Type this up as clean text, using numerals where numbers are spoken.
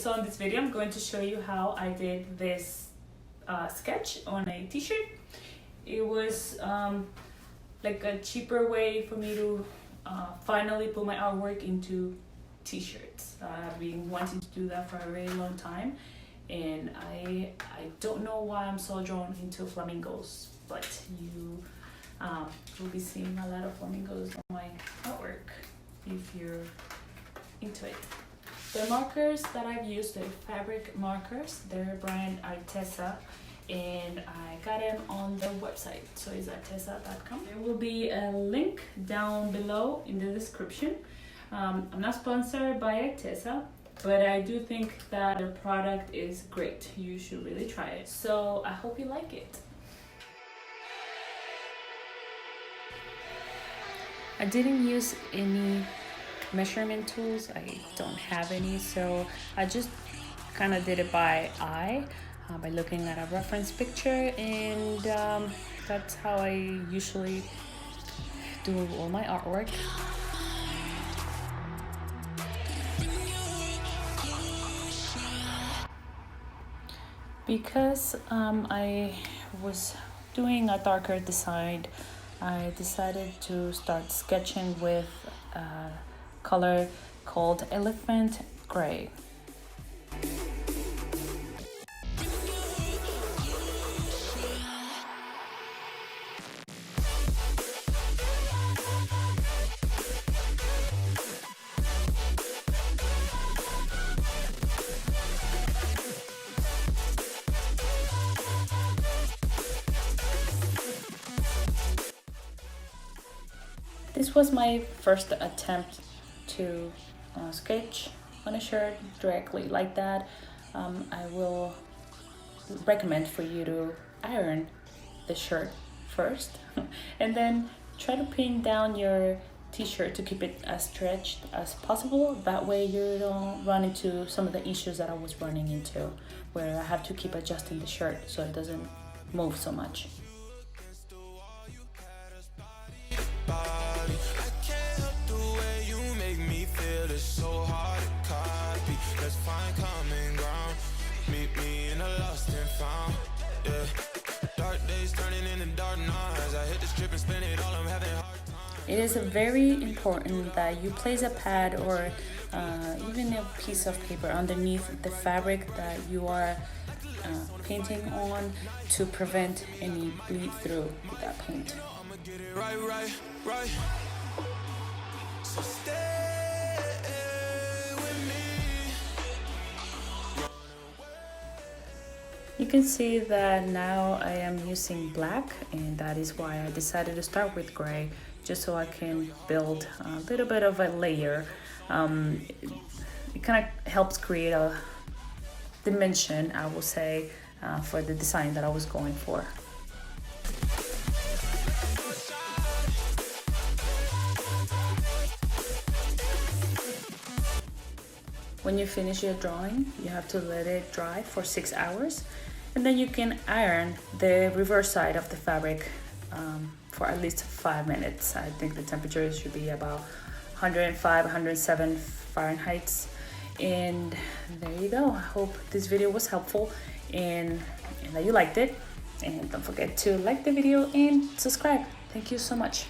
So in this video, I'm going to show you how I did this sketch on a t-shirt. It was like a cheaper way for me to finally put my artwork into t-shirts. I've been wanting to do that for a very long time, and I don't know why I'm so drawn into flamingos, but you will be seeing a lot of flamingos on my artwork if you're into it. The markers that I've used are fabric markers. They're brand ARTEZA, and I got them on the website, so it's arteza.com. There will be a link down below in the description. I'm not sponsored by ARTEZA, but I do think that their product is great. You should really try it. So I hope you like it. I didn't use any measurement tools. I don't have any, so I just kind of did it by eye, by looking at a reference picture, and that's how I usually do all my artwork. Because I was doing a darker design, I decided to start sketching with color called elephant gray. This was my first attempt to sketch on a shirt directly like that. I will recommend for you to iron the shirt first and then try to pin down your t-shirt to keep it as stretched as possible. That way you don't run into some of the issues that I was running into, where I have to keep adjusting the shirt so it doesn't move so much. It is very important that you place a pad or even a piece of paper underneath the fabric that you are painting on to prevent any bleed through with that paint. You can see that now I am using black, and that is why I decided to start with gray, just so I can build a little bit of a layer. It kind of helps create a dimension, I will say, for the design that I was going for. When you finish your drawing, you have to let it dry for 6 hours, and then you can iron the reverse side of the fabric for at least 5 minutes. I think the temperature should be about 105, 107 Fahrenheit. And there you go. I hope this video was helpful and that you liked it. And don't forget to like the video and subscribe. Thank you so much.